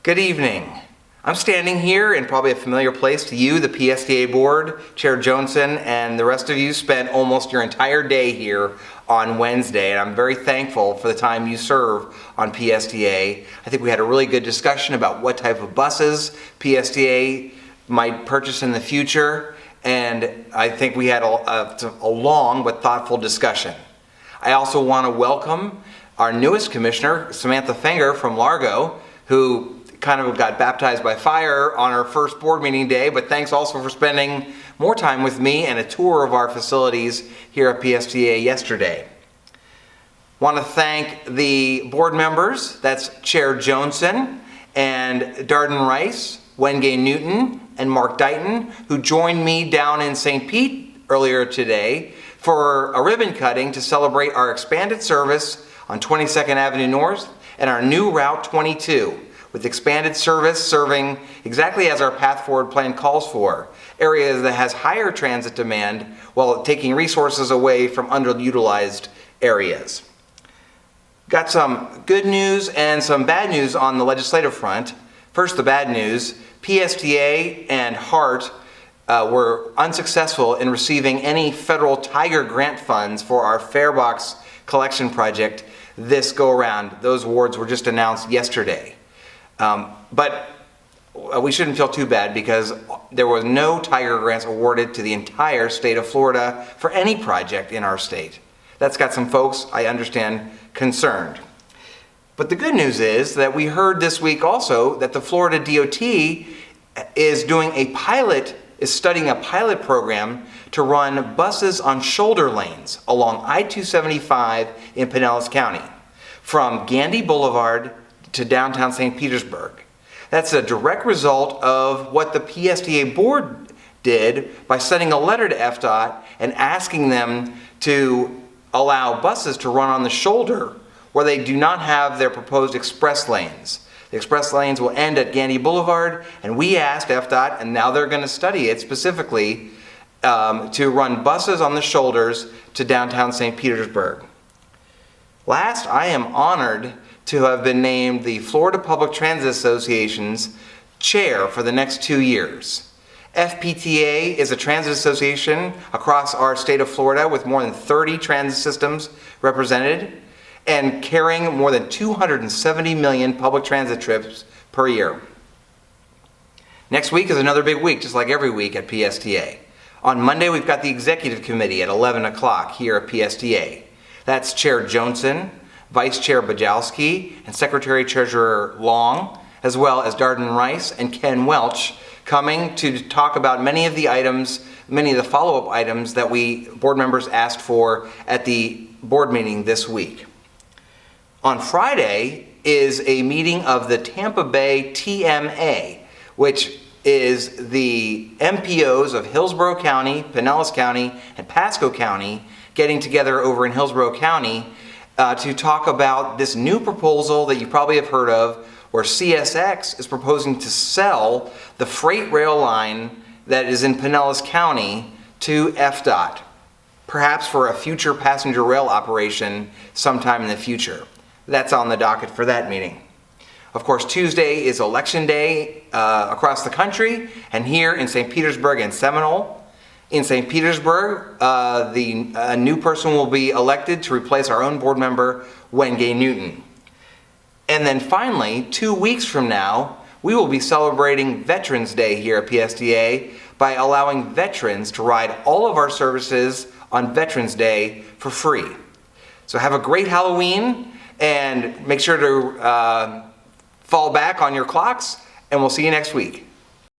Good evening. I'm standing here in probably a familiar place to you, the PSTA board, Chair Johnson, and the rest of you spent almost your entire day here on Wednesday, and I'm very thankful for the time you serve on PSTA. I think we had a really good discussion about what type of buses PSTA might purchase in the future, and I think we had a long but thoughtful discussion. I also want to welcome our newest commissioner, Samantha Fenger from Largo, who kind of got baptized by fire on our first board meeting day, but thanks also for spending more time with me and a tour of our facilities here at PSTA yesterday. Want to thank the board members, that's Chair Johnson and Darden Rice, Wengay Newton, and Mark Dighton, who joined me down in St. Pete earlier today for a ribbon cutting to celebrate our expanded service on 22nd Avenue North and our new Route 22. With expanded service serving exactly as our Path Forward plan calls for, areas that has higher transit demand while taking resources away from underutilized areas. Got some good news and some bad news on the legislative front. First, the bad news. PSTA and HART were unsuccessful in receiving any federal Tiger grant funds for our farebox collection project this go-around. Those awards were just announced yesterday. But we shouldn't feel too bad because there was no Tiger grants awarded to the entire state of Florida for any project in our state. That's got some folks, I understand, concerned. But the good news is that we heard this week also that the Florida DOT is studying a pilot program to run buses on shoulder lanes along I-275 in Pinellas County from Gandy Boulevard to downtown St. Petersburg. That's a direct result of what the PSTA board did by sending a letter to FDOT and asking them to allow buses to run on the shoulder where they do not have their proposed express lanes. The express lanes will end at Gandy Boulevard, and we asked FDOT, and now they're going to study it specifically, to run buses on the shoulders to downtown St. Petersburg. Last, I am honored to have been named the Florida Public Transit Association's chair for the next 2 years. FPTA is a transit association across our state of Florida with more than 30 transit systems represented and carrying more than 270 million public transit trips per year. Next week is another big week, just like every week at PSTA. On Monday, we've got the executive committee at 11 o'clock here at PSTA. That's Chair Johnson, Vice Chair Bajowski, and Secretary Treasurer Long, as well as Darden Rice and Ken Welch, coming to talk about many of the follow-up items that we board members asked for at the board meeting this week. On Friday is a meeting of the Tampa Bay TMA, which is the MPOs of Hillsborough County, Pinellas County, and Pasco County getting together over in Hillsborough County to talk about this new proposal that you probably have heard of, where CSX is proposing to sell the freight rail line that is in Pinellas County to FDOT, perhaps for a future passenger rail operation sometime in the future. That's on the docket for that meeting. Of course, Tuesday is election day across the country, and here in St. Petersburg and Seminole. In St. Petersburg, a new person will be elected to replace our own board member, Wengay Newton. And then finally, 2 weeks from now, we will be celebrating Veterans Day here at PSTA by allowing veterans to ride all of our services on Veterans Day for free. So have a great Halloween, and make sure to fall back on your clocks, and we'll see you next week.